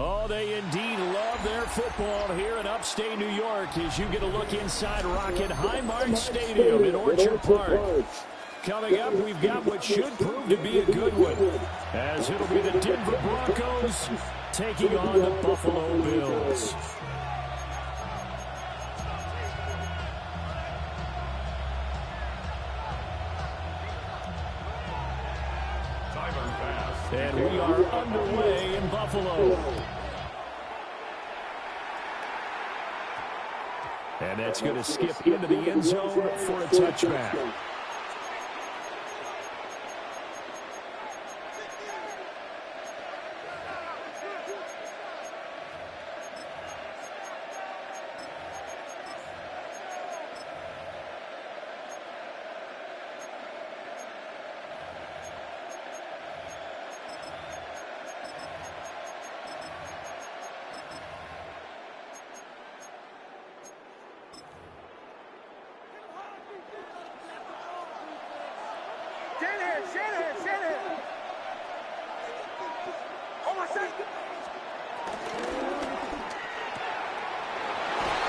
Oh, they indeed love their football here in upstate New York as you get a look inside Rocket Highmark Stadium in Orchard Park. Coming up, we've got what should prove to be a good one, as it'll be the Denver Broncos taking on the Buffalo Bills. And we are underway in Buffalo. And that's going to skip into the end zone for a touchback.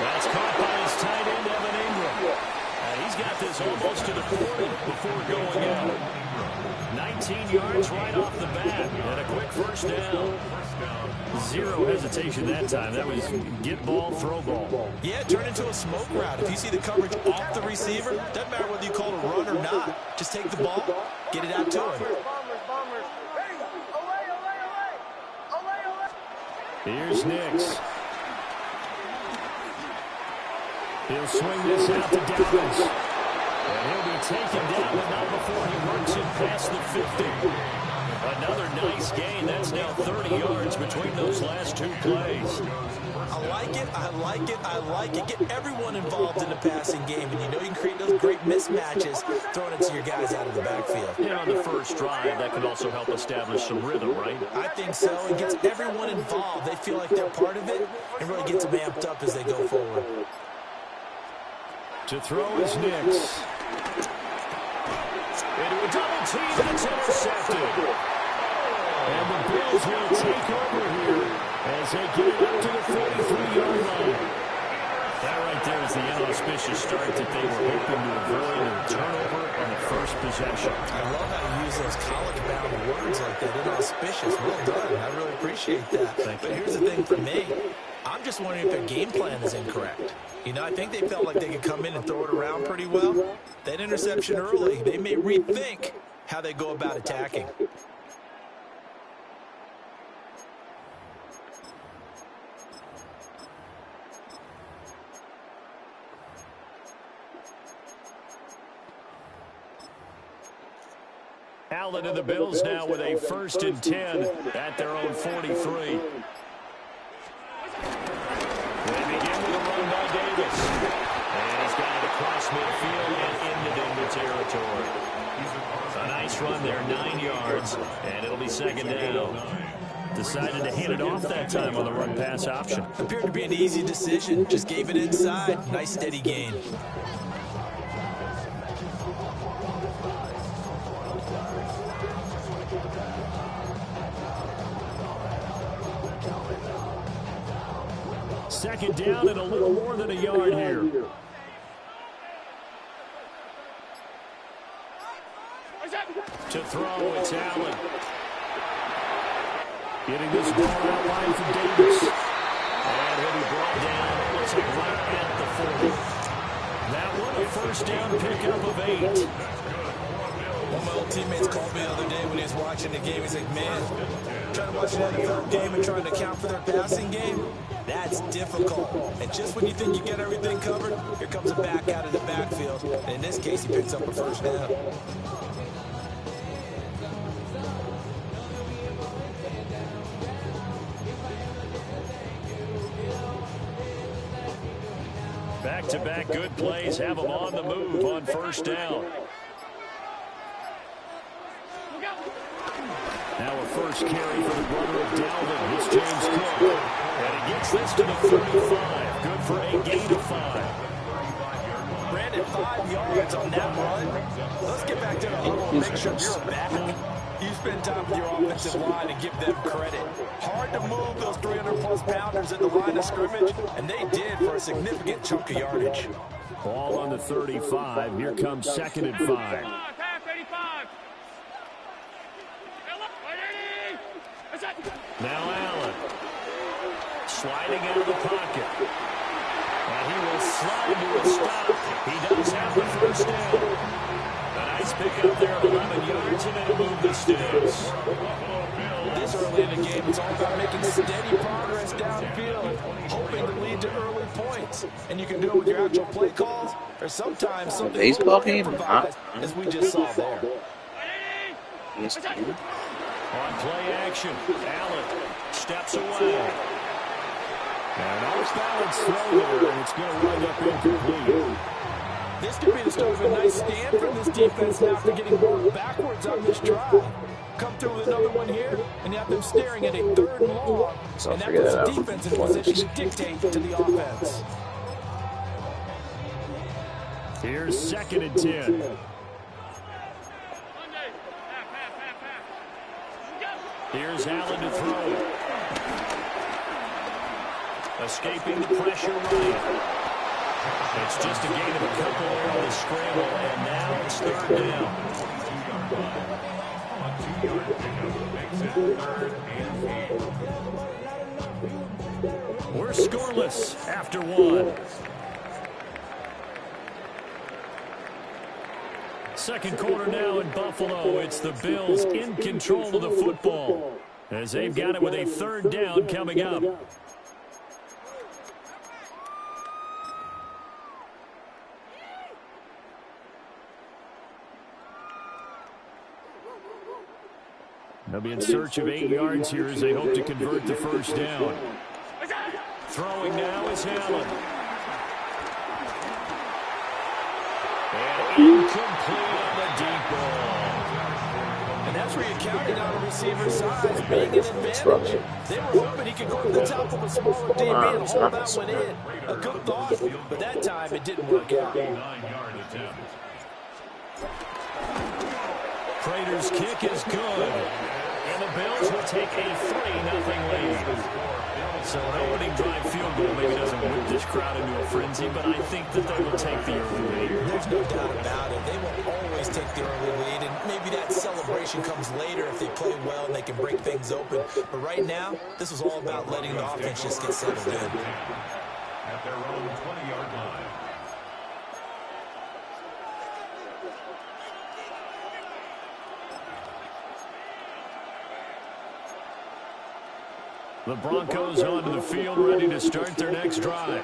That's caught by his tight end, Evan Ingram. He's got this almost to the 40 before going out. 19 yards right off the bat, and a quick first down. Zero hesitation that time. That was get ball, throw ball. Yeah, turn into a smoke route. If you see the coverage off the receiver, doesn't matter whether you call it a run or not. Just take the ball, get it out to him. Here's Nix. He'll swing this out to Dobbins. And he'll be taken down, but not before he works it past the 50. Another nice gain. That's now 30 yards between those last two plays. I like it, I like it, I like it. Get everyone involved in the passing game, and you know you can create those great mismatches throwing it to your guys out of the backfield. Yeah, on the first drive, that can also help establish some rhythm, right? I think so. It gets everyone involved. They feel like they're part of it, and really gets them amped up as they go forward. To throw is Nix. Into a double team, and it's intercepted. And the Bills will take over here as they get it up to the 43-yard line. That right there is the inauspicious start that they were hoping to avoid, and a turnover on the first possession. I love how you use those college-bound words like that. Inauspicious. Well done. I really appreciate that. But here's the thing for me. I'm just wondering if their game plan is incorrect. You know, I think they felt like they could come in and throw it around pretty well. That interception early, they may rethink how they go about attacking. Allen and the Bills now with a 1st and 10 at their own 43. They begin with a run by Davis. And he's got it across midfield and into Denver territory. A nice run there, 9 yards, and it'll be 2nd down. Decided to hand it off that time on the run-pass option. Appeared to be an easy decision. Just gave it inside. Nice steady gain. Second down and a little more than a yard here. To throw, it's Allen. Getting this ball out wide for Davis. And he'll be amazing, man. Trying to watch an NFL game and trying to account for their passing game, that's difficult. And just when you think you get everything covered, here comes a back out of the backfield. And in this case, he picks up a first down. Back-to-back good plays have them on the move on first down. Now a first carry for the brother of Dalvin. It's James Cook. And he gets this to the 35. Good for a gain of 5. Brandon, 5 yards on that run. Let's get back to the huddle and make sure you're back. You spend time with your offensive line and give them credit. Hard to move those 300-plus pounders at the line of scrimmage, and they did for a significant chunk of yardage. Ball on the 35. Here comes 2nd and 5. Now Allen. Sliding out of the pocket. And he will slide to a stop. He does have the first down. A nice pickup there of 11 yards, and it'll move the sticks. This early in the game, it's all about making steady progress downfield, hoping to lead to early points. And you can do it with your actual play calls, or sometimes something baseball game, as we just saw there. Yes, on play action, Allen steps away. And off balance throw there, and it's going to wind up incomplete. This could be the start of a nice stand from this defense now after getting rolled backwards on this drive. Come through with another one here, and you have them staring at a 3rd and long. So and that puts the defense in position to dictate to the offense. Here's 2nd and 10. Here's Allen to throw. Escaping the pressure right. It's just a gain of a couple there on the scramble, and now it's 3rd down. We're scoreless after 1. Second quarter now in Buffalo. It's the Bills in control of the football as they've got it with a 3rd down coming up. They'll be in search of 8 yards here as they hope to convert the first down. Throwing now is Allen. And incomplete on the deep ball. And that's where you're counting on a receiver's size being an advantage. They were hoping he could go to the top of a smaller DB and hold that one in. A good thought, but that time it didn't work out. Prater's kick is good. And the Bills will take a 3-0 lead. So an opening drive field goal maybe doesn't whip this crowd into a frenzy, but I think that they will take the early lead. There's no doubt about it. They will always take the early lead, and maybe that celebration comes later if they play well and they can break things open. But right now, this was all about letting the offense just get settled in. At their own 20-yard line. The Broncos onto the field, ready to start their next drive.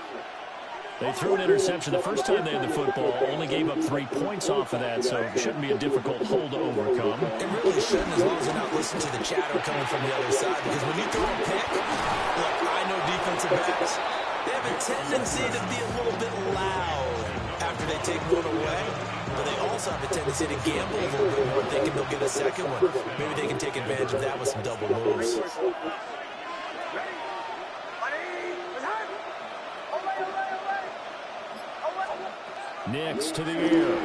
They threw an interception the first time they had the football, only gave up 3 points off of that, so it shouldn't be a difficult hole to overcome. It really shouldn't, as long as you're not listening to the chatter coming from the other side, because when you throw a pick, look, I know defensive backs, they have a tendency to be a little bit loud after they take one away, but they also have a tendency to gamble a little bit more, thinking they'll get a second one. Maybe they can take advantage of that with some double moves. Nix to the air.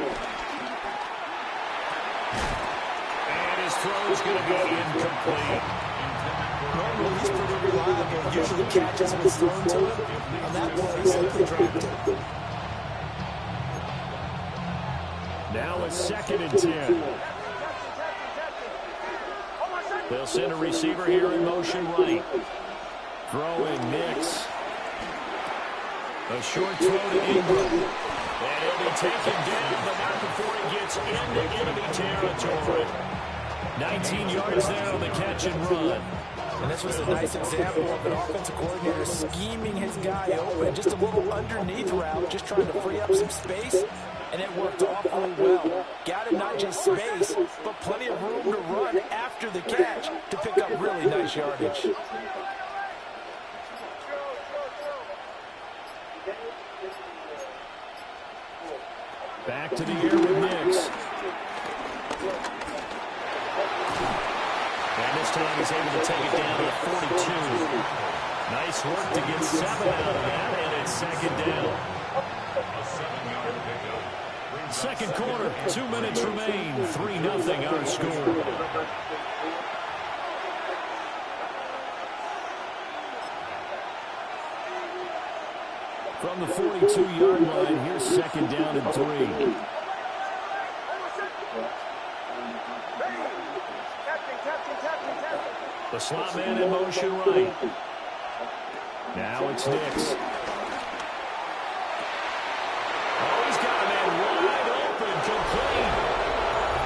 And his throw is going to be incomplete. Normally he's pretty reliable. Usually catches what's thrown to him. On that play, he simply dropped it. Now it's 2nd and 10. They'll send a receiver here in motion right. Throwing Nix. A short throw to Ingram. And he'll be taken down, but not before he gets into enemy territory. 19 yards there on the catch and run. And this was a nice example of an offensive coordinator scheming his guy open. Just a little underneath route, just trying to free up some space. And it worked awfully well. Got him not just space, but plenty of room to run after the catch to pick up really nice yardage. Back to the air with Nix. And this time he's able to take it down to the 42. Nice work to get 7 out of that, and it's second down. A 7-yard pickup. Second quarter, 2 minutes remain. 3-0 our score. From the 42-yard line, here's second down and 3. The slot man in motion right. Now it's Nix. Oh, he's got a man wide open, complete.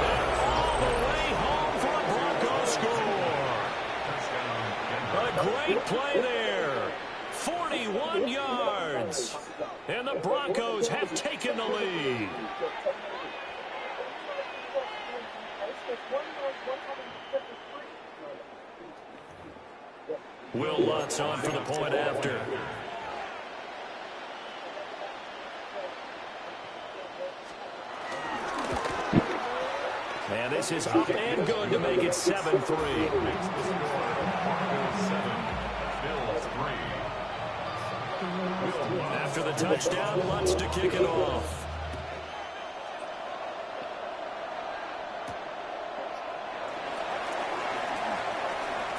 And all the way home for a Bronco score. A great play there. 41 yards. And the Broncos have taken the lead. Will Lutz on for the point after. And this is up and good to make it 7-3. After the touchdown, Lutz to kick it off.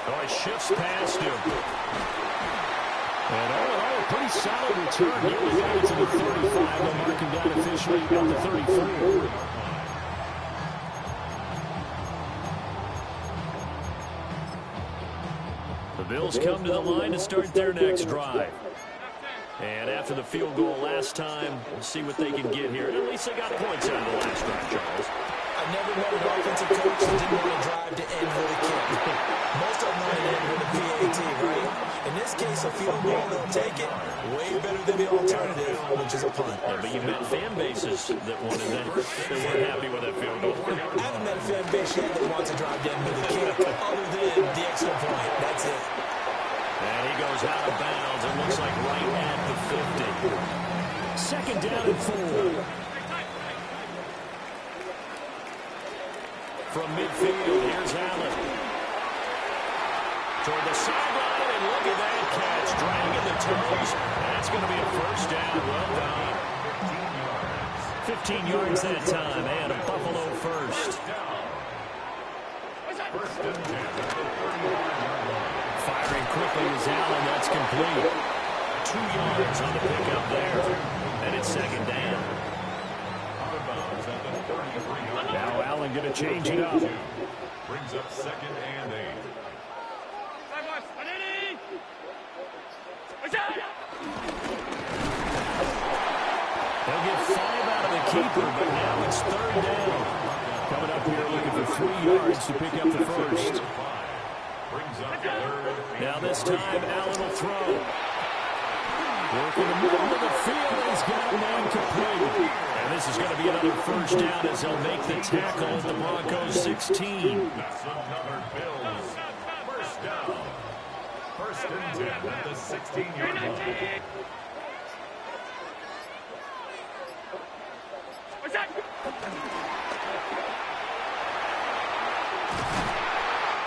Oh, he shifts past him. And all in all, a pretty solid return. Nearly got it to the 35. They'll mark him down officially about the 34. The Bills come to the line to start their next drive. And after the field goal last time, we'll see what they can get here. At least they got points out of the last drive, Charles. I've never met an offensive coach that didn't want to drive to end with a kick. Most of them want to end with a PAT, right? In this case, a field goal, they'll take it. Way better than the alternative, which is a punt. Yeah, but you've met fan bases that wanted that. They weren't happy with that field goal. I haven't met a fan base yet that wants to drive to end with a kick, other than the extra point. That's it. And he goes out of bounds. It looks like right at the 50. Second down and 4. From midfield, here's Allen. Toward the sideline, and look at that catch. Dragging the toes. That's going to be a first down. Well done. 15 yards that time, and a Buffalo first. Firing quickly is Allen. That's complete. 2 yards on the pickup there. And it's second down. Now Allen going to change it up. Brings up second and 8. They'll get 5 out of the keeper, but now it's third down. Coming up here looking for 3 yards to pick up the first. Now this time Allen will throw. Working the middle of the field, he's got a man complete. And this is going to be another first down as they'll make the tackle at the Broncos 16. That's another Bills first down. First and 10 at the 16-yard line.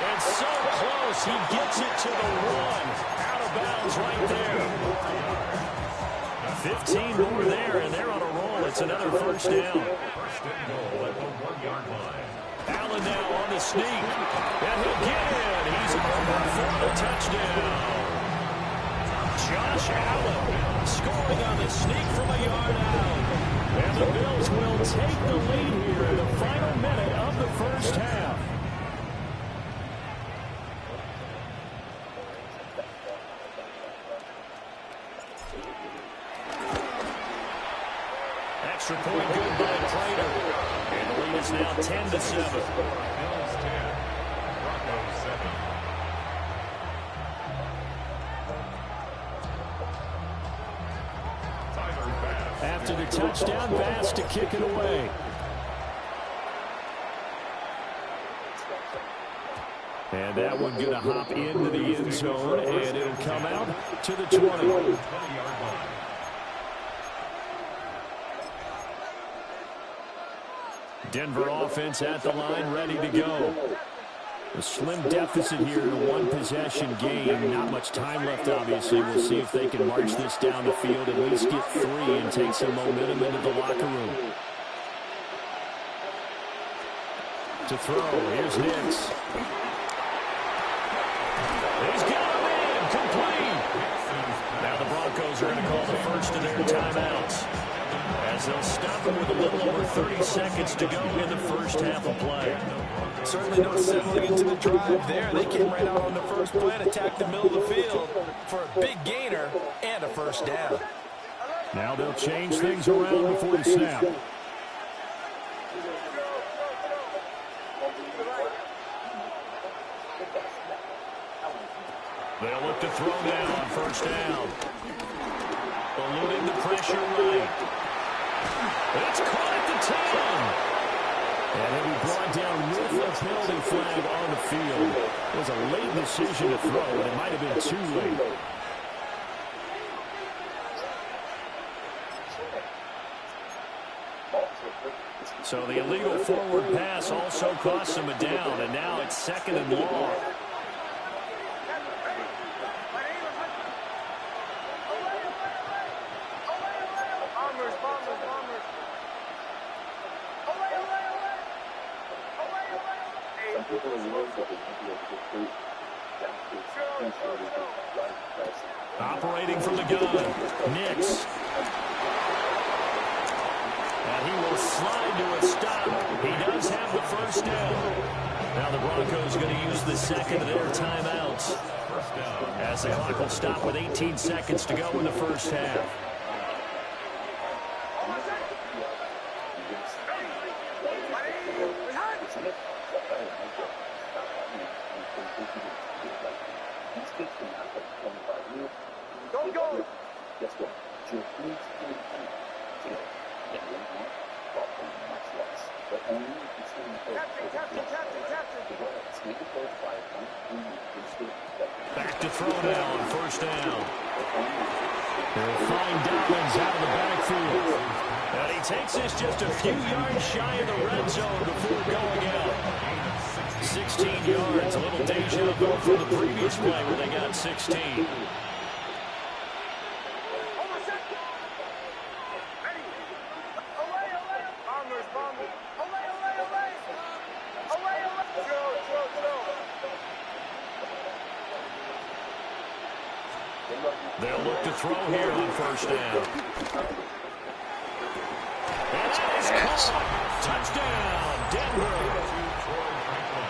And so close, he gets it to the 1. Out of bounds right there. 15 more there, and they're on a roll. It's another first down. First and goal at the 1-yard line. Allen now on the sneak. And he'll get in. He's open for the touchdown. Josh Allen scoring on the sneak from a yard out. And the Bills will take the lead here in the final minute of the first half. Extra point good by Prater. And the lead is now 10-7. Bills 10, After the touchdown, Bass to kick it away. And that one going to hop into the end zone, and it'll come out to the 20. Denver offense at the line, ready to go. A slim deficit here in a one-possession game. Not much time left, obviously. We'll see if they can march this down the field, at least get 3 and take some momentum into the locker room. To throw, here's Nix. He's got him in, complete. Now the Broncos are going to call the first of their timeouts, as they'll stop him with a little over 30 seconds to go in the first half of play. Certainly no settling into the drive there. They came right out on the first play and attacked the middle of the field for a big gainer and a first down. Now they'll change things around before the snap. They'll look to throw now on first down. Eluding the pressure right. It's caught at the 10. And he'll be brought down with a penalty flag on the field. It was a late decision to throw, and it might have been too late. So the illegal forward pass also cost him a down, and now it's 2nd and long. Operating from the gun, Nix. And he will slide to a stop. He does have the first down. Now the Broncos are going to use the second of their timeouts, as the clock will stop with 18 seconds to go in the first half. Back to throw now on first down. They'll find Dobbins out of the backfield. And he takes this just a few yards shy of the red zone before going out. 16 yards, a little deja vu from the previous play where they got 16. They'll look to throw here on first down. And that is caught. Touchdown, Denver.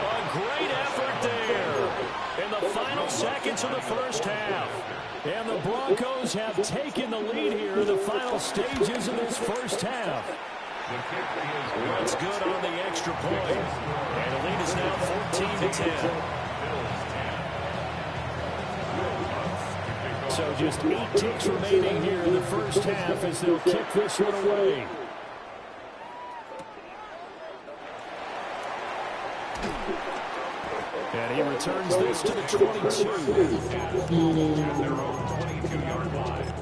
A great effort there in the final seconds of the first half. And the Broncos have taken the lead here in the final stages of this first half. That's good on the extra point. And the lead is now 14-10. So just 8 ticks remaining here in the first half as they'll kick this one away. And he returns this to the 22. Their own 22-yard line.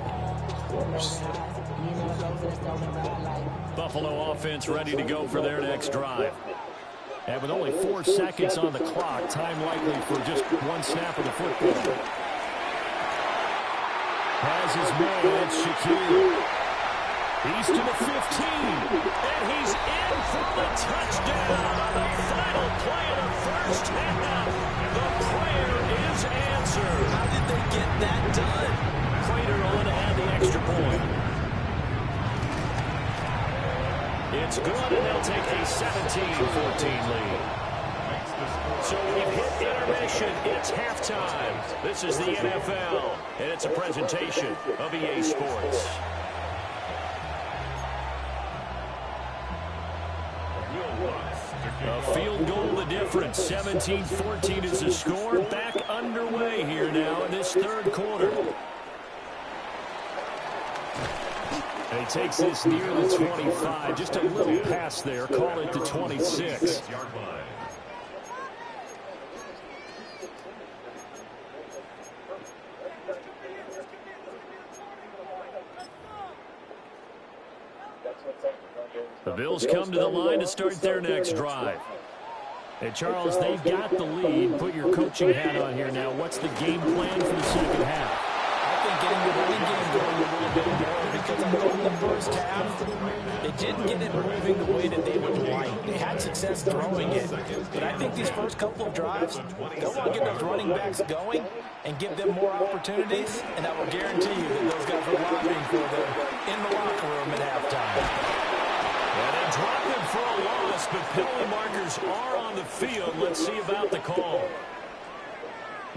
Buffalo offense ready to go for their next drive. And with only 4 seconds on the clock, time likely for just one snap of the football. Has his man, it's Shakir. He's to the 15, and he's in for the touchdown on the final play of the first half. The prayer is answered. How did they get that done? Crater on to add the extra point. It's good, and they'll take a 17-14 lead. So we've hit intermission. It's halftime. This is the NFL, and it's a presentation of EA Sports. Will Lutz to A field goal the difference. 17-14 is the score. Back underway here now in this third quarter. And he takes this near the 25. Just a little pass there. Call it the 26. The Bills come to the line to start their next drive. Hey, Charles, they've got the lead. Put your coaching hat on here now. What's the game plan for the second half? I think getting the running game going a little bit more, because I know in the first half, they didn't get it moving the way that they would like. They had success throwing it. But I think these first couple of drives, they'll want to get those running backs going and give them more opportunities, and I will guarantee you that those guys are lobbying for them in the locker room at halftime. And they drop him for a loss, but penalty markers are on the field. Let's see about the call.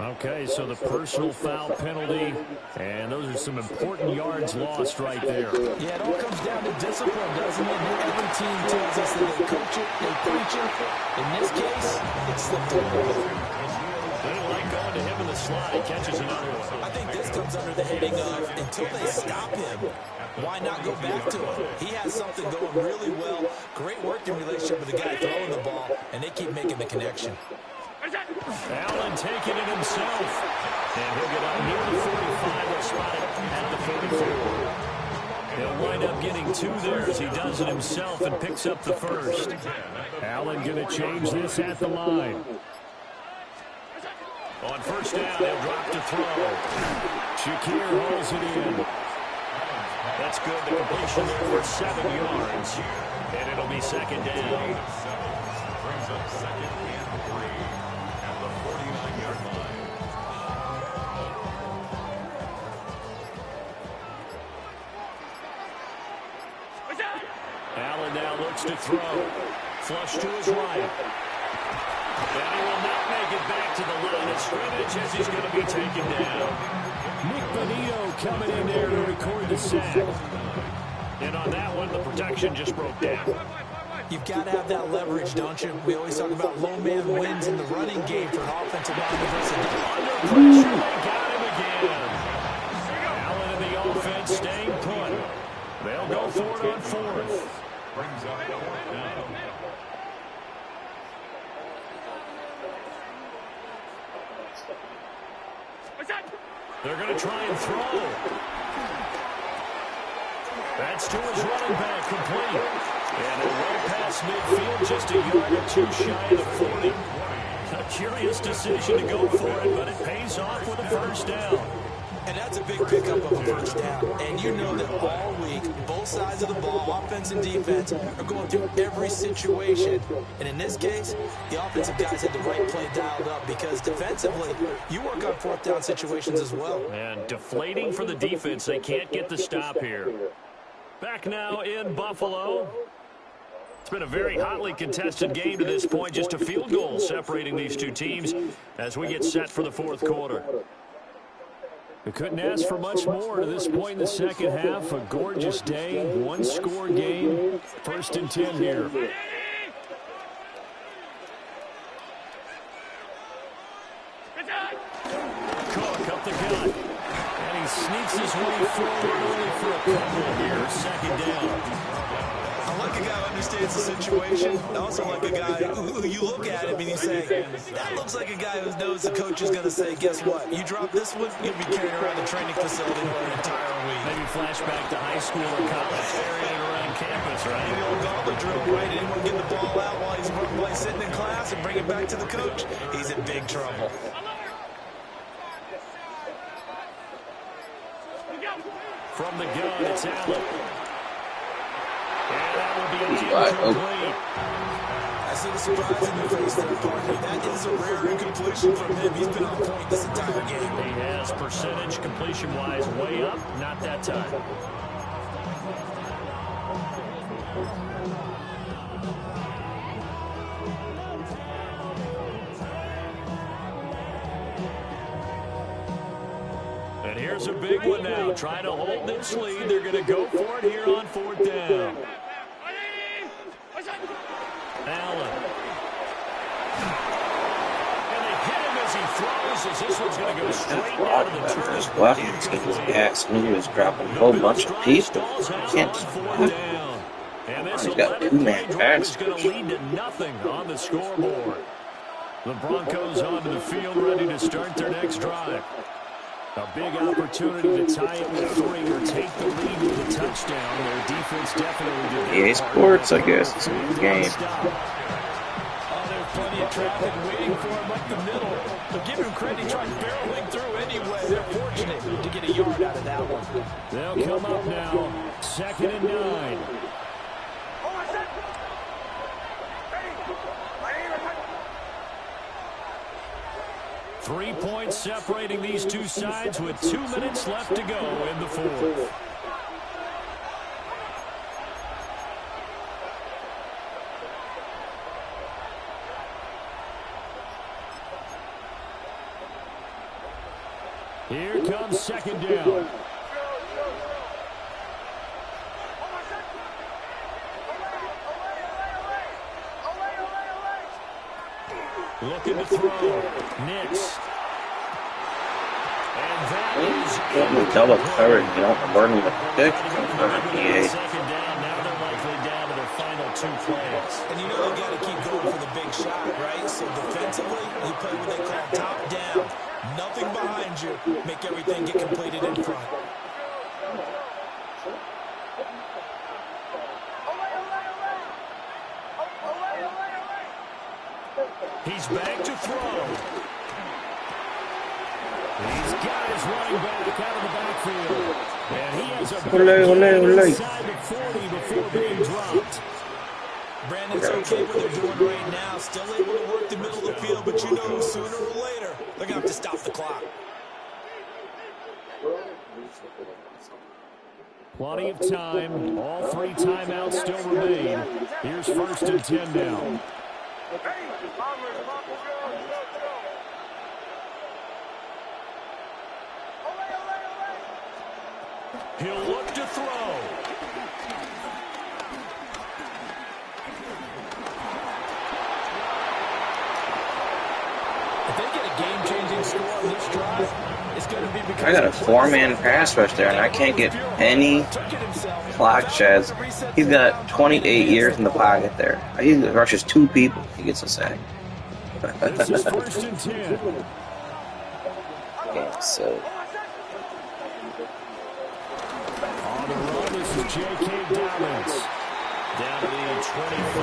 Okay, so the personal foul penalty, and those are some important yards lost right there. Yeah, it all comes down to discipline, doesn't it? Every team tells us that they coach it, they preach it. In this case, it slipped a little bit. They don't like going to him in the slot. He catches another one. I think this comes under the heading of, until they stop him, why not go back to him? He has something going really well. Great working relationship with the guy throwing the ball, and they keep making the connection. Allen taking it himself. And he'll get up near the 45. He'll spot it at the 34. He'll wind up getting two there as he does it himself and picks up the first. Allen going to change this at the line. On first down, he'll drop to throw. Shakir hauls it in. That's good. The completion there for 7 yards. And it'll be second down. Brings up second and 3 at the 49-yard line. Allen now looks to throw. Flush to his right. And he will not make it back to the line of scrimmage as he's going to be taken down. Nick Bonito coming in there to record the sack. And on that one, the protection just broke down. You've got to have that leverage, don't you? We always talk about low man wins in the running game for an offensive line versus under pressure. They got him again. Allen and the offense staying put. They'll go for it on fourth. Brings up fourth down. They're going to try and throw. That's to his running back, complete. And a way past midfield, just a yard or two shy of the 40. A curious decision to go for it, but it pays off with a first down. And that's a big pickup of a first down. And you know that all week, both sides of the ball, offense and defense, are going through every situation. And in this case, the offensive guys had the right play dialed up, because defensively, you work on fourth down situations as well. And deflating for the defense. They can't get the stop here. Back now in Buffalo. It's been a very hotly contested game to this point. Just a field goal separating these two teams as we get set for the fourth quarter. We couldn't ask for much more to this point in the second half. A gorgeous day, one-score game. 1st and 10 here. Cook up the gut. And he sneaks his way forward only for a couple here. Second down. I like a guy who understands the situation. I also like a guy who you look at him and you say, that looks like a guy who knows the coach is going to say, guess what? You drop this one, you'll be carrying around the training facility for an entire week. Maybe flashback to high school or college, carrying it around campus, right? The old gauntlet drill, right? Anyone get the ball out while he's sitting in class and bring it back to the coach? He's in big trouble. From the gun, it's Allen. And that will be incomplete. I see the surprise in the face there, Parker. That is a rare incompletion from him. He's been on point this entire game. He has percentage completion-wise way up, not that time. And here's a big one now. Trying to hold this lead. They're going to go for it here on 4th down. Allen as this one's going to go straight Block down to the better turf. as well. He's getting his gas. I knew he was dropping a whole bunch of people. Can't just block. And this He's got 11-play two-man drive is going passers. to lead to nothing on the scoreboard. The Broncos onto the field ready to start their next drive. A big opportunity to tie it with 3 or take the lead with a touchdown. Their defense definitely did their EA part. Sports, I guess. It's a good game. Oh, there's plenty of traffic waiting for him up the middle. But give him credit, he tried barreling through anyway. They're fortunate to get a yard out of that one. They'll come up now. 2nd and 9. 3 points separating these two sides with 2 minutes left to go in the 4th. Here comes 2nd down. Looking to throw. Nix. And that is double coverage. You don't burn him with pick. EA. 2nd down. Now they're likely down to their final 2 plays. And you know you got to keep going for the big shot, right? So defensively, you play what they call top down. Nothing behind you. Make everything get completed in front. He's back to throw. He's got his running back out of the backfield. And he has a inside the 40 before being dropped. Brandon, it's okay what they're doing right now. Still able to work the middle of the field, but you know sooner or later, they're going to have to stop the clock. Plenty of time. All 3 timeouts still remain. Here's 1st and 10 now. He'll look to throw. If they get a game-changing score on this drive, it's going to be because I got a 4-man pass rush there, and I can't get any clock sheds. He's got 28 years in the pocket there. He rushes 2 people. He gets a sack. This is 1st and 10. Yeah, so. On the run, this is J.K. Dobbins. Down to the 25.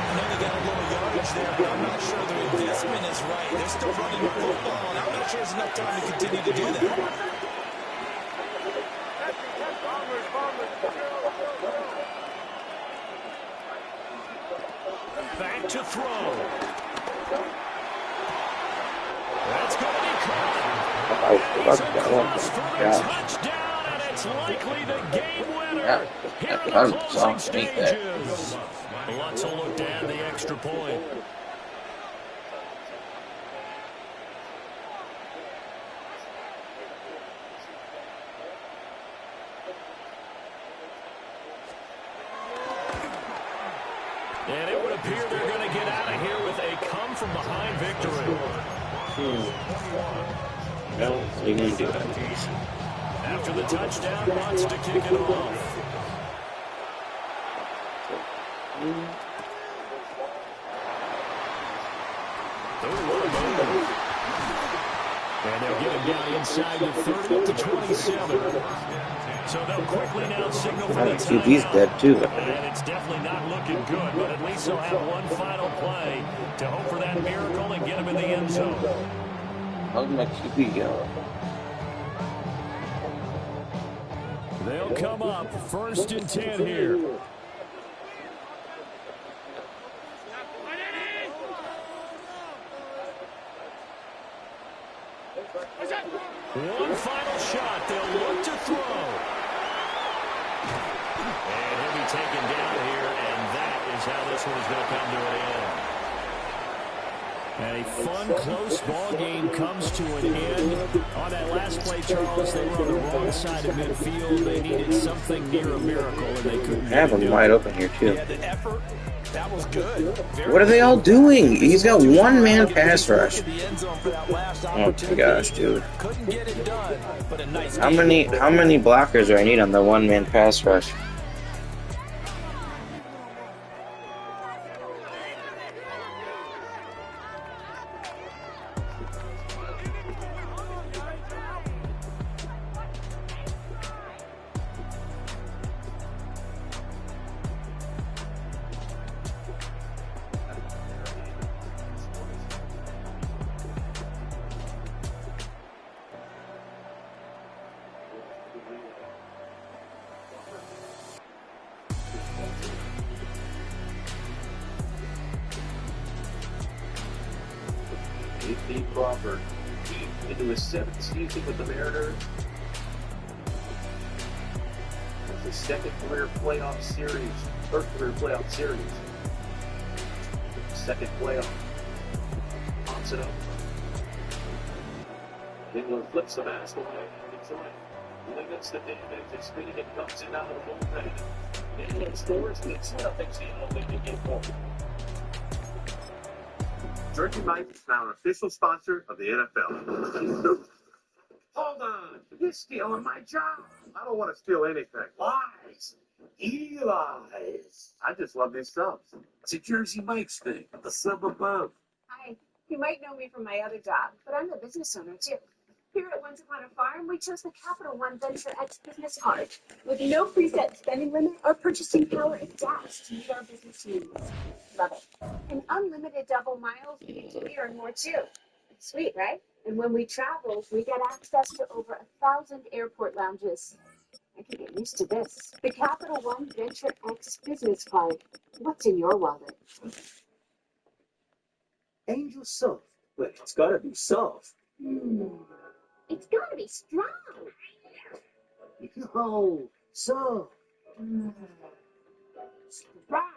I know they got a little yardage there, but I'm not sure their investment is right. They're still running the football, and I'm not sure there's enough time to continue to do that. Back to throw. That's going to be caught. And he's across for a touchdown, and it's likely the game winner here in the closing stages. Lutz will look to add the extra point. And it would appear they're going to get out of here with a come-from-behind victory. Well, you can do it. After the touchdown, Lutz to kick it off. And they'll get him down inside the 30 to 27. So they'll quickly now signal for the QB's dead too. And it's definitely not looking good, but at least they'll have one final play to hope for that miracle and get him in the end zone. How'd my QB go? They'll come up 1st and 10 here. One final shot. They'll look to throw. And he'll be taken down here, and that is how this one is going to come to an end. And a fun, close ball game comes to an end. On that last play, Charles, they were on the wrong side of midfield. They needed something near a miracle, and they couldn't Have get it him done. wide open here, too. Yeah, the effort, that was good. What are they all doing? He's got one-man pass rush. Oh my gosh, dude. Couldn't get it done, but a nice How many blockers do I need on the one-man pass rush? A.P. Crawford into his 7th season with the Mariners. It's his second career playoff series, third career playoff series. Second playoff. Pops it up. England flips the mask away. Detroit limits the damage. It's spinning it, comes in out of the bullpen. England scores, and it's nothing. Seattle making it forward. Jersey Mike is now an official sponsor of the NFL. Hold on. You're stealing my job. I don't want to steal anything. Lies. Lies. I just love these subs. It's a Jersey Mike's thing. The sub above. Hi. You might know me from my other job, but I'm a business owner too. Here at Once Upon a Farm, we chose the Capital One Venture X business card with no preset spending limit or purchasing power and gas to meet our business needs. Love it. And unlimited double miles means we earn more too. Sweet, right? And when we travel, we get access to over 1,000 airport lounges. I can get used to this. The Capital One Venture X business card. What's in your wallet? Angel soft. But it's gotta be soft. It's gotta be strong. No, soft. Strong.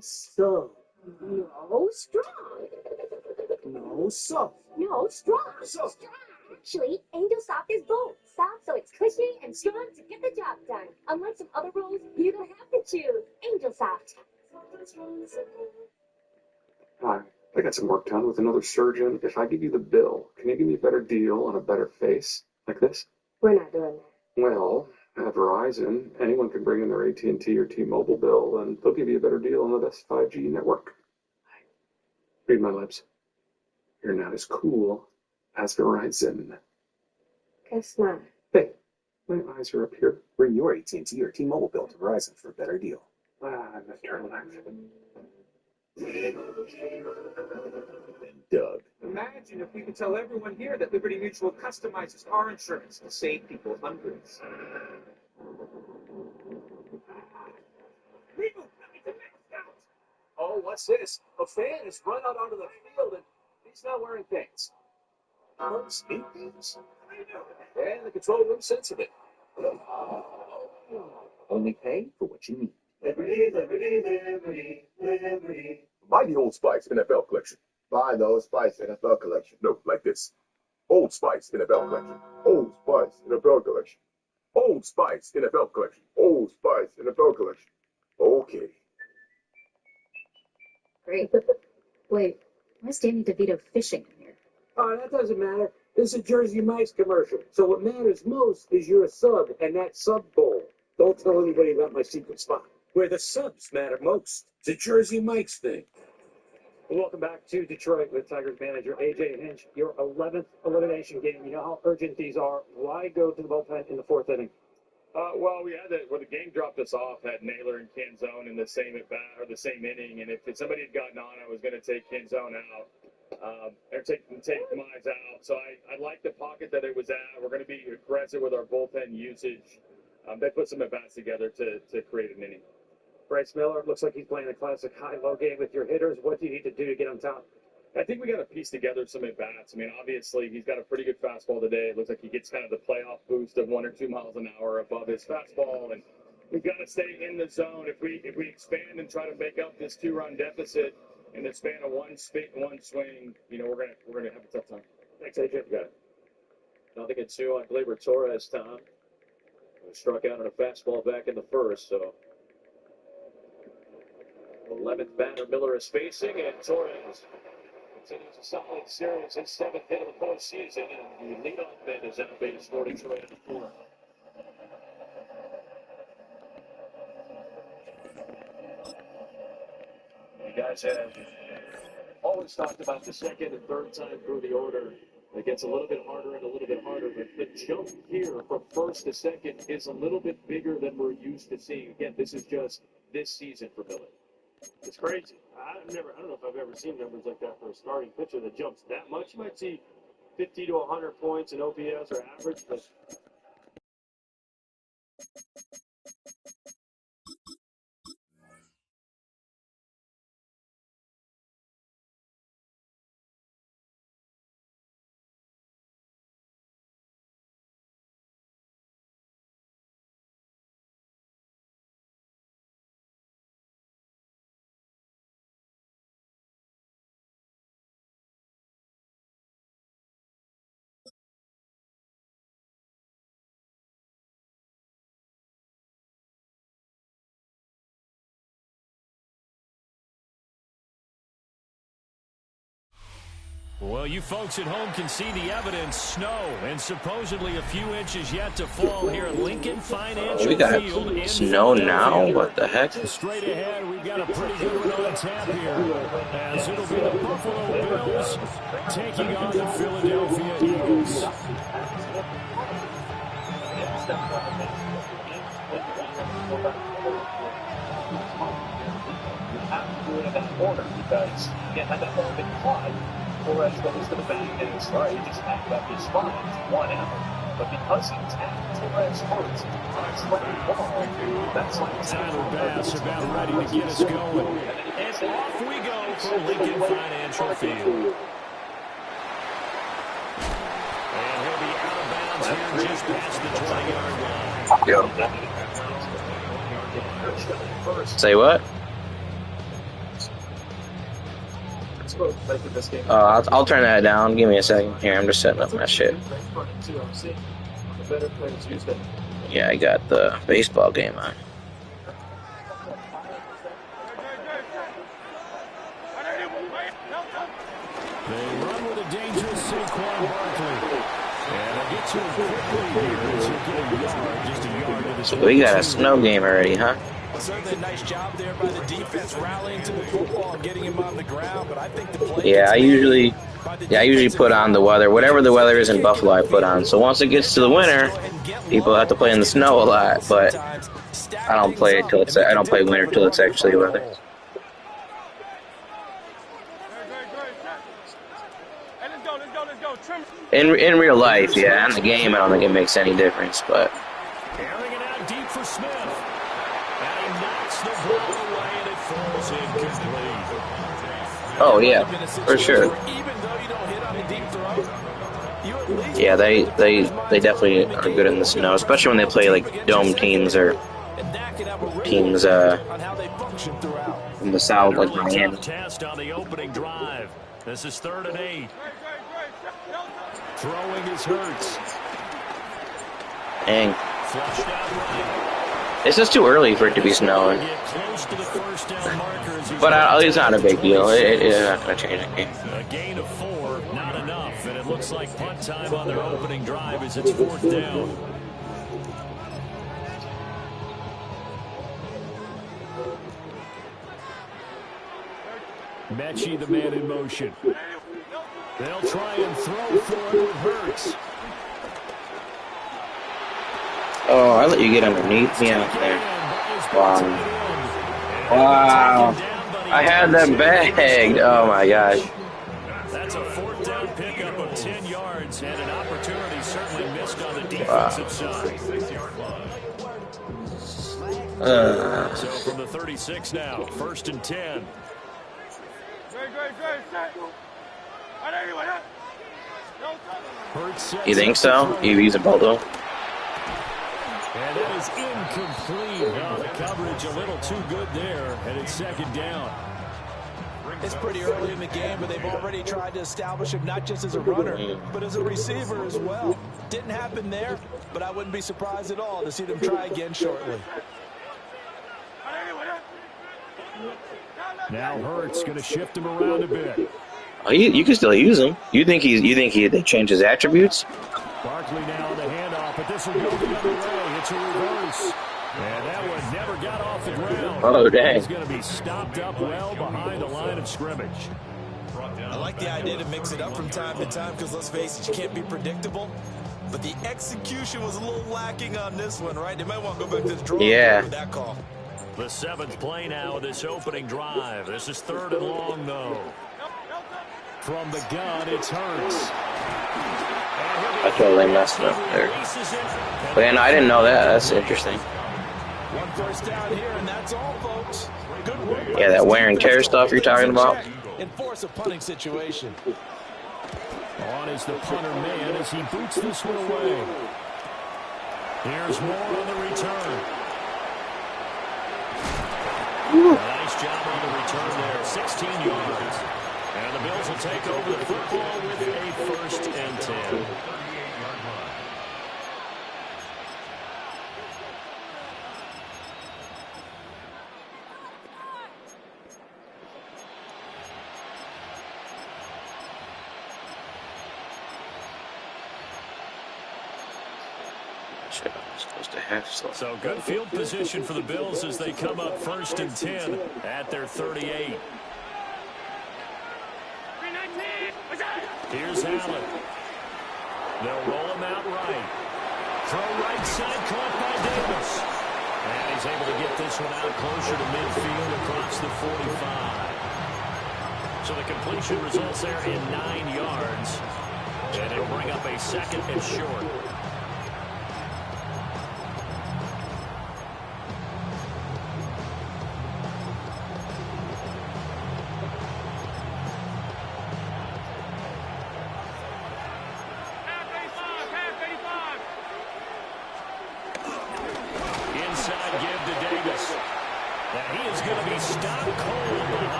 Soft. No, strong. No, soft. No, strong. Soft. Actually, Angel Soft is both. Soft so it's cushy and strong to get the job done. Unlike some other rolls, you don't have to choose. Angel Soft. Hi, I got some work done with another surgeon. If I give you the bill, can you give me a better deal on a better face? Like this? We're not doing that. Well, at Verizon, anyone can bring in their AT&T or T-Mobile bill, and they'll give you a better deal on the best 5G network. Read my lips. You're not as cool as Verizon. Guess not. Hey, my eyes are up here. Bring your AT&T or T-Mobile bill to Verizon for a better deal. I'm a turtleneck. And Doug. Imagine if we could tell everyone here that Liberty Mutual customizes car insurance to save people hundreds. Oh, what's this? A fan has run out onto the field and he's not wearing pants. Oh, speed pants? Yeah, the control room sensitive. Only pay for what you need. Liberty, Liberty, Liberty, Liberty. Buy the Old Spice NFL collection. Buy the Old Spice NFL collection. No, like this. Old Spice NFL collection. Old Spice NFL collection. Old Spice NFL collection. Old Spice NFL collection. Okay. Great. Wait, why's Danny DeVito fishing in here? Oh, that doesn't matter. This is Jersey Mike's commercial. So what matters most is you're a sub and that sub bowl. Don't tell anybody about my secret spot. Where the subs matter most. It's a Jersey Mike's thing. Welcome back to Detroit with Tigers manager A.J. Hinch. Your 11th elimination game. You know how urgent these are. Why go to the bullpen in the 4th inning? Well, we had when the game dropped us off, had Naylor and Canzone in the same at bat or the same inning, and if somebody had gotten on, I was going to take Canzone out or take Mize out. So I like the pocket that it was at. We're going to be aggressive with our bullpen usage. They put some at bats together to create an inning. Bryce Miller looks like he's playing a classic high-low game with your hitters. What do you need to do to get on top? I think we got to piece together some at bats. I mean, obviously, he's got a pretty good fastball today. It looks like he gets kind of the playoff boost of 1 or 2 miles an hour above his fastball, and we've got to stay in the zone. If we expand and try to make up this 2-run deficit, in the span of one swing, you know, we're gonna have a tough time. Thanks, AJ. Got it. 0-2 on Gleyber Torres, Tom. Struck out on a fastball back in the first, so 11th batter Miller is facing, and Torres continues a solid series, his 7th hit of the postseason, and the leadoff man is out base for Detroit at the 4th. You guys have always talked about the second and third time through the order. It gets a little bit harder and a little bit harder, but the jump here from first to second is a little bit bigger than we're used to seeing. Again, this is just this season for Miller. It's crazy. I don't know if I've ever seen numbers like that for a starting pitcher that jumps that much. You might see 50 to 100 points in OPS or average, but Well, you folks at home can see the evidence. Snow and supposedly a few inches yet to fall here at Lincoln Financial We got Field. snow now? What the heck? Straight ahead, we've got a pretty good one on tap here. As it'll be the Buffalo Bills taking on the Philadelphia Eagles. You have to do it in that order because you had that ball been caught. Torres goes to the back and it's right. He just tapped up his spine, 1 out. But because he tapped Torres first, that's like Tyler Bass about ready to get us going. And off we go from Lincoln Financial Field. And he'll be out of bounds here just past the 20-yard line. Say what? I'll turn that down. Give me a second. Here, I'm just setting up my shit. Yeah, I got the baseball game on. They run with a dangerous Saquon Barkley. And I get to him quickly here as he'll get a yard, just a yard to the So we got a snow game already, huh? Certainly a nice job there by the defense rallying to the football and getting him on the ground, but I think the play Yeah, I usually put on the weather. Whatever the weather is in Buffalo, I put on. So once it gets to the winter, people have to play in the snow a lot, but I don't play winter till it's actually weather. In real life, yeah. In the game, I don't think it makes any difference, but. Airing it out deep for Smith. And he knocks the ball away and it falls incomplete. Oh yeah, for sure. Yeah, they definitely are good in the snow, especially when they play like dome teams or teams in the south, like Miami. Test on the opening drive. This is 3rd and 8. Throwing is Hurts. Dang. It's just too early for it to be snowing. But it's not a big deal. It's not going to change the game. A gain of 4, not enough. And it looks like punt time on their opening drive as it's 4th down. Mechie, the man in motion. They'll try and throw for it with Hurts. Oh, I let you get underneath me out there. Wow. Wow. I had them bagged. Oh, my gosh. That's a 4th down pickup of 10 yards and an opportunity certainly missed on the defensive side. So from the 36 now, 1st and 10. You think so? You use a bolo? And that is incomplete. Oh, the coverage a little too good there, and it's 2nd down. It's pretty early in the game, but they've already tried to establish him not just as a runner, but as a receiver as well. Didn't happen there, but I wouldn't be surprised at all to see them try again shortly. Now Hurts going to shift him around a bit. Oh, you can still use him. You think they change his attributes? Barkley now on the handoff, but this will go the other way. It's a reverse. And that one never got off the ground. Oh, dang. He's going to be stopped up well behind the line of scrimmage. I like the idea to mix it up from time to time because, let's face it, you can't be predictable. But the execution was a little lacking on this one, right? They might want to go back to the drawing board with that call. The 7th play now of this opening drive. This is 3rd and long, though. From the gun, it's Hurts. I totally messed up there. But yeah, no, I didn't know that. That's interesting. One first down here, and that's all, folks. Good work. Yeah, that wear and tear stuff you're talking about. Enforce a punting situation. On is the punter man as he boots this one away. Here's more on the return. Nice job on the return there. 16 yards. And the Bills will take over the football with a 1st and 10. So good field position for the Bills as they come up 1st and 10 at their 38. Here's Allen. They'll roll him out right. Throw right side, caught by Davis. And he's able to get this one out closer to midfield across the 45. So the completion results there in 9 yards. And it'll bring up a 2nd and short.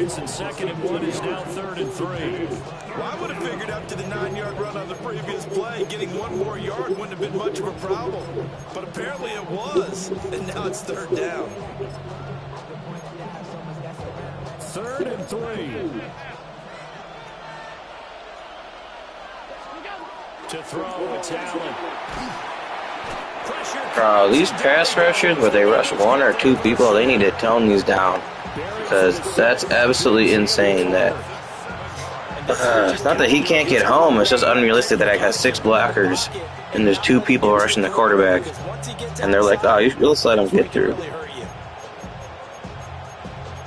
And 2nd and 1 is now 3rd and 3. Well, I would have figured up to the 9-yard run on the previous play. Getting 1 more yard wouldn't have been much of a problem. But apparently it was. And now it's 3rd down. 3rd and 3. To throw, it's Allen. Bro, these pass rushers, where they rush 1 or 2 people, they need to tone these down. Because that's absolutely insane that it's not that he can't get home, it's just unrealistic that I got 6 blockers and there's 2 people rushing the quarterback and they're like, oh, you'll just let him get through.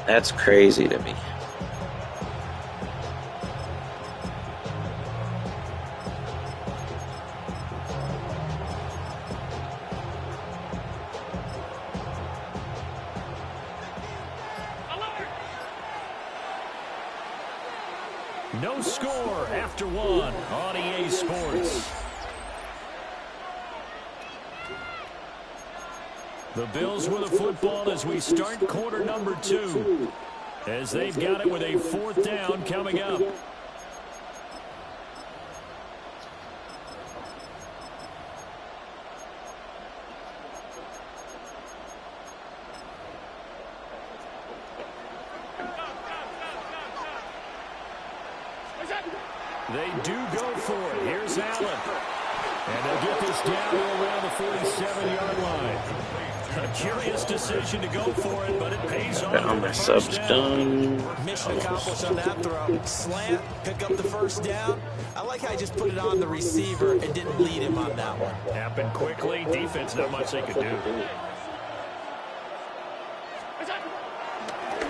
That's crazy to me. No score after 1 on EA Sports. The Bills with the football as we start quarter number 2. As they've got it with a 4th down coming up. They do go for it. Here's Allen. And they'll get this down to around the 47-yard line. A curious decision to go for it, but it pays off. Got my subs done. Mission accomplished on that throw. Slant, pick up the 1st down. I like how he just put it on the receiver and didn't lead him on that one. Happened quickly. Defense, not much they could do.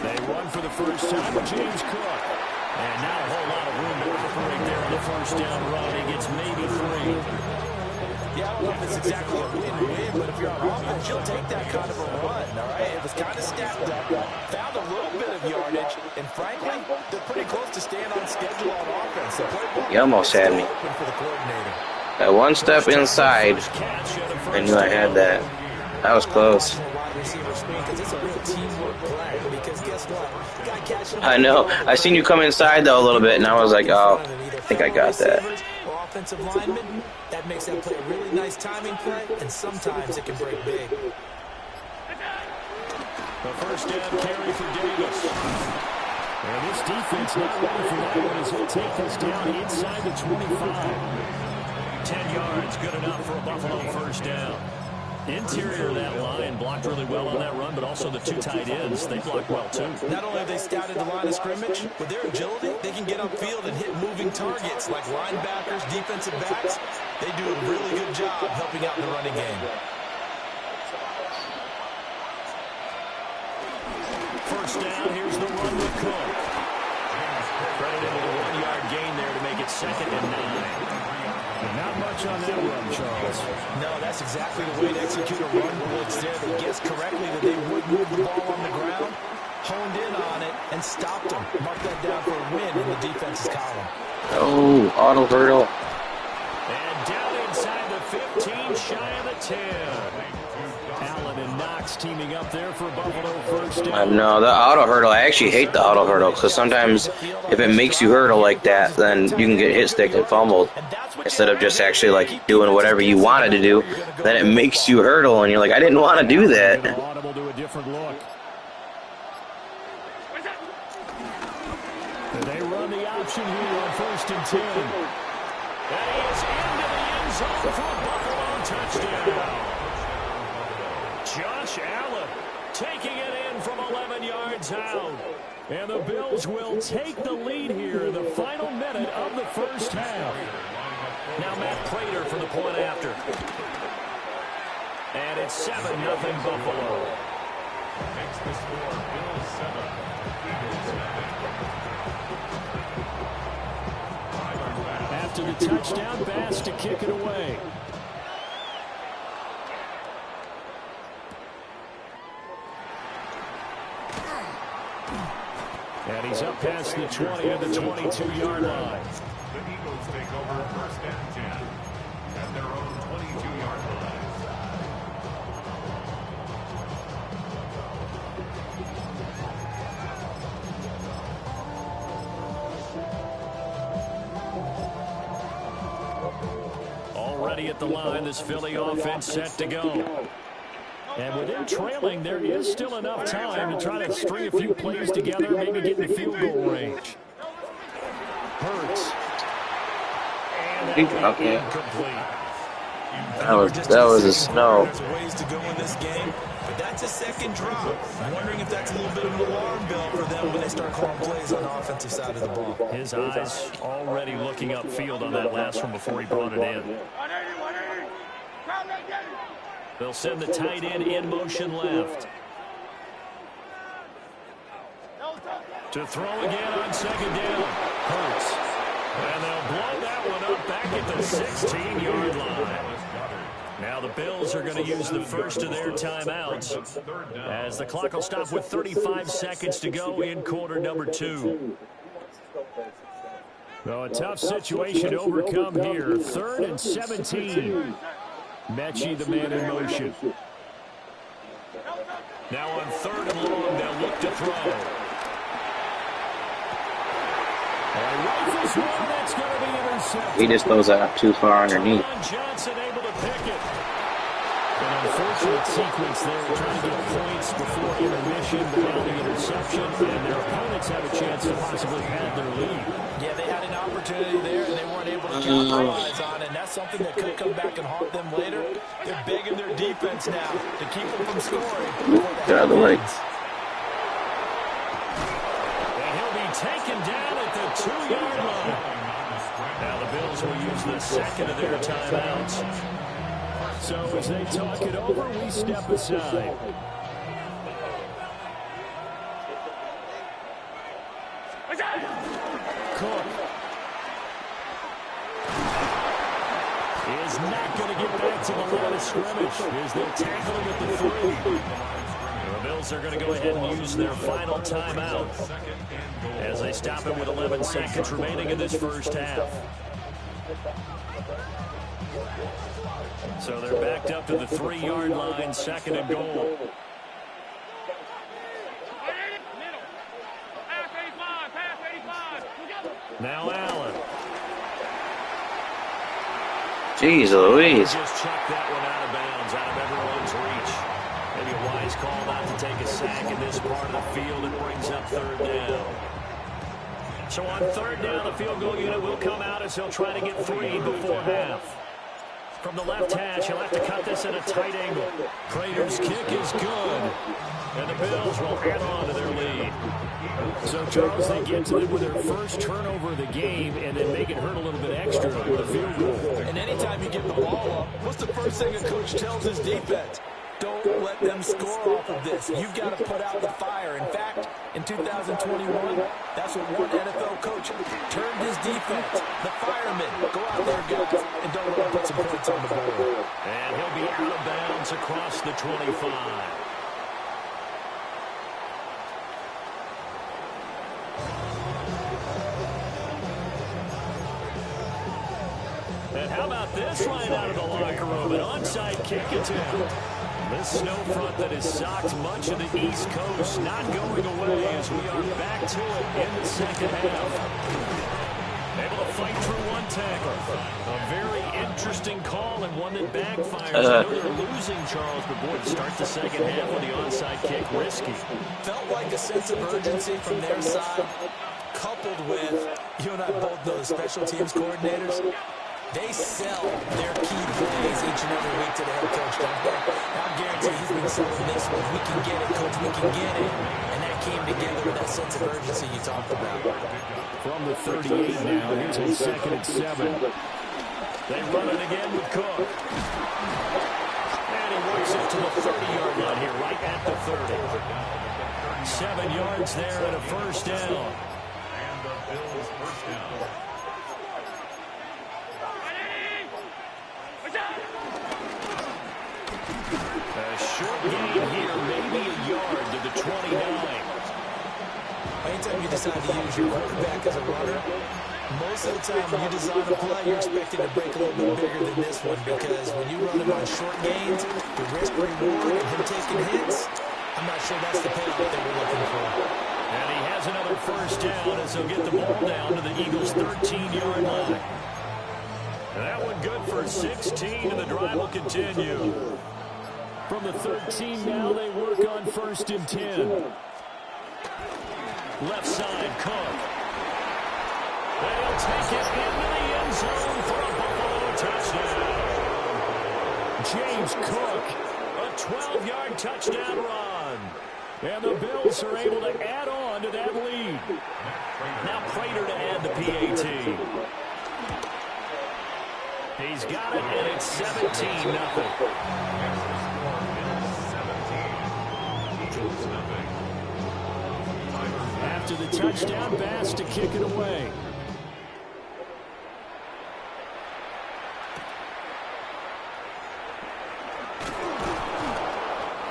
They run for the first time with James Cook. And not a whole lot of room to operate there on the 1st down run. He gets maybe 3. Yeah, I don't know if it's exactly a win-win, but if you're on offense, you'll take that kind of a run, all right? It was kind of stacked up, found a little bit of yardage, and frankly, they're pretty close to staying on schedule on offense. So he almost had me. That 1 step inside, I knew I had that. That was close. receiver screen because it's a real teamwork play. Because guess what? The guy catching I know. I seen you come inside though a little bit, and I was like, oh, I think I got that. Or offensive lineman, that makes that play a really nice timing play, and sometimes it can break big. The first down carry for Davis. And this defense not ready for that one as he'll take this down inside the 25. 10 yards, good enough for a Buffalo first down. Interior of that line blocked really well on that run, but also the two tight ends, they blocked well too. Not only have they scouted the line of scrimmage, with their agility, they can get upfield and hit moving targets like linebackers, defensive backs. They do a really good job helping out in the running game. First down, here's the run with Cook. Credit into the 1-yard gain there to make it 2nd and 9. Not much on that run, Charles. No, that's exactly the way to execute a run blitz there. They guessed correctly that they would move the ball on the ground, honed in on it, and stopped them. Mark that down for a win in the defense's column. Oh, auto hurdle. And down inside the 15, shy of the 10. Allen and Knox teaming up there for Buffalo first down. No, the auto hurdle, I actually hate the auto hurdle because sometimes if it makes you hurdle like that, then you can get hit stick and fumbled. Instead of just actually like doing whatever you wanted to do, then it makes you hurdle and you're like, I didn't want to do that. Audible to a different look. They run the option here on 1st and 10. That is into the end zone for a Buffalo touchdown. Josh Allen taking it in from 11 yards out. And the Bills will take the lead here in the final minute of the first half. Now Matt Prater for the point after. And it's 7-0 Buffalo. Makes the score Bills 7, Eagles 7. After the touchdown, Bass to kick it away. And he's up past the 20 to the 22-yard line. The Eagles take over 1st and 10 at their own 22-yard line. Already at the line, this Philly offense set to go. And with them trailing, there is still enough time to try to string a few plays together, maybe get in the field goal range. Hurts. Okay. That was a snow. There's ways to go in this game, but that's a second drop. I'm wondering if that's a little bit of an alarm bell for them when they start calling plays on the offensive side of the ball. His eyes already looking upfield on that last one before he brought it in. They'll send the tight end in motion left. To throw again on 2nd down. Hurts. And they'll blow that one up back at the 16-yard line. Now the Bills are going to use the first of their timeouts as the clock will stop with 35 seconds to go in quarter number 2. So a tough situation to overcome here. 3rd and 17. Mechie, the man in motion. Now on 3rd and long, they'll look to throw. And rifles one, that's going to be intercepted. He just goes out too far underneath. Johnson able to pick it. An unfortunate sequence there, trying to get points before intermission, but now the interception, and their opponents have a chance to possibly pad their lead. Yeah, they had an opportunity there, and they weren't able to capitalize on it, and that's something that could come back and haunt them later. They're begging their defense now to keep them from scoring. Get out of the way. And he'll be taken down at the 2-yard line. Now the Bills will use the second of their timeouts. So as they talk it over, we step aside. Cook is not going to get back to the line of scrimmage as they tackle him at the 3. The Bills are going to go ahead and use their final timeout as they stop it with 11 seconds remaining in this first half. So they're backed up to the 3-yard line, 2nd and goal. Jeez Louise. Just chucked that one out of bounds, out of everyone's reach. Maybe a wise call not to take a sack in this part of the field. It brings up third down. So on third down, the field goal unit will come out as they'll try to get 3 before half. From the left hash, he'll have to cut this at a tight angle. Prater's kick is good. And the Bills will add on to their lead. So, Charles, they get to them with their first turnover of the game and then make it hurt a little bit extra with a field goal. And anytime you get the ball up, what's the first thing a coach tells his defense? Don't let them score off of this. You've got to put out the fire. In fact, in 2021, that's what one NFL coach turned his defense. The firemen. Go out there, guys, and don't let them put some points on the board. And he'll be out of bounds across the 25. And how about this right out of the locker room? An onside kick attempt. This snow front that has socked much of the East Coast not going away as we are back to it in the second half. Able to fight through one tackle. A very interesting call and one that backfires. I know they're losing, Charles, but boy, to start the second half with the onside kick, risky. Felt like a sense of urgency from their side, coupled with, you and I both know the special teams coordinators. They sell their key plays each and every week to the head coach, don't they? I guarantee he's been selling this one. We can get it, coach, we can get it. And that came together with that sense of urgency you talked about. From the 38 now, here's a 2nd and 7. They run it again with Cook. And he works it to the 30-yard line here, right at the 30. 7 yards there and a first down. And the Bills' first down. A short gain here, maybe a yard to the 29. Anytime you decide to use your quarterback as a runner, most of the time when you design a play, you're expecting to break a little bit bigger than this one because when you run him on short gains, the risk reward of him taking hits, I'm not sure that's the payoff that we're looking for. And he has another first down as he'll get the ball down to the Eagles' 13-yard line. And that one good for 16, and the drive will continue. From the 13 now, they work on 1st and 10. Left side, Cook. They'll take it into the end zone for a Buffalo touchdown. James Cook, a 12-yard touchdown run. And the Bills are able to add on to that lead. Now Prater to add the PAT. He's got it, and it's 17-0. After the touchdown, Bass to kick it away.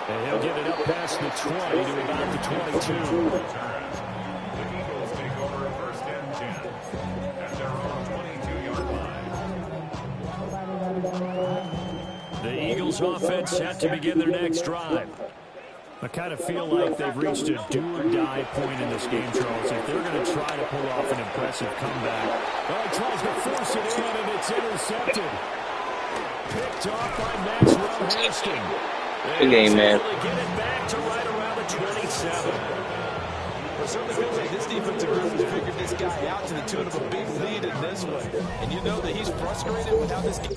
And he'll get it up past the 20 to about the 22. The Eagles take over 1st and 10 at their own 22-yard line. The Eagles offense set to begin their next drive. I kind of feel like they've reached a do-or-die point in this game, Charles. If they're going to try to pull off an impressive comeback. Well, he tries to force it in, and it's intercepted. Picked off by Maxwell Hairston. Good game, man. Get it back to right around the 27. Well, certainly feels like this defensive group has figured this guy out to the tune of a big lead in this one. And you know that he's frustrated with how this game...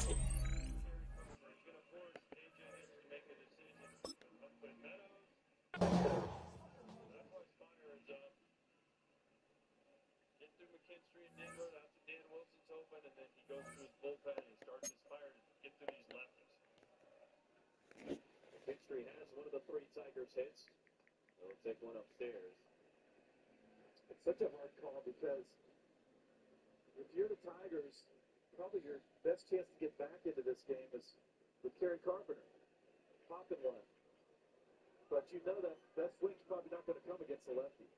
History has one of the 3 Tigers hits. They'll take one upstairs. It's such a hard call because if you're the Tigers, probably your best chance to get back into this game is with Karen Carpenter, popping left. But you know that swing's probably not going to come against the lefty.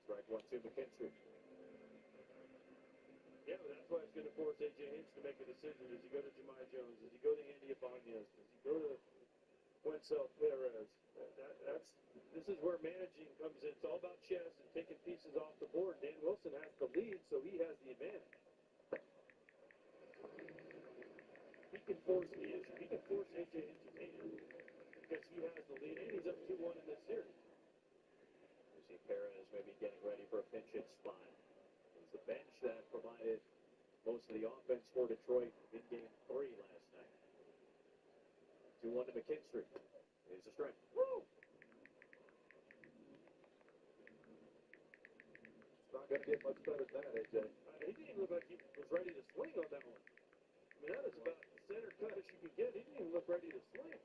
Strike 1-2 McKinstry. Yeah, that's why it's going to force H2H to make a decision. Does he go to Jemiah Jones? Does he go to Andy Ibanez? Does he go to Wencel Perez? This is where managing comes in. It's all about chess and taking pieces off the board. Dan Wilson has the lead, so he has the to Japan because he has the lead and he's up 2-1 in this series. You see Perez maybe getting ready for a pinch hit spot. It's the bench that provided most of the offense for Detroit in Game 3 last night. 2-1 to McKinstry. Here's a strike. Woo! It's not going to get much better than that, AJ. He didn't even look like he was ready to swing on that one. I mean, that is about the center cut as you can get. He didn't even look ready to swing.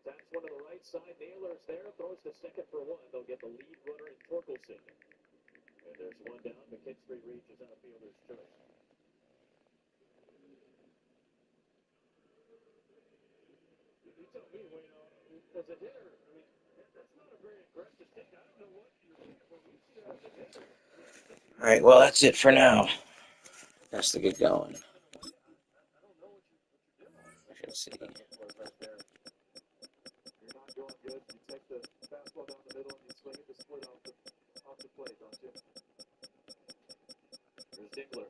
Taps one to the right side. Naylor's there. Throws to second for one. They'll get the lead runner in Torkelson. And there's one down. McKinstry reaches out fielder's choice. You tell me, Wayne, as a hitter, I mean, that's not a very aggressive thing. I don't know what you're looking for. We see that as a hitter. All right, well, that's it for now. Has to get going. I should see. You're not going good. You take the fastball down the middle and you swing it to split off the plate, don't you? Here's Dingler.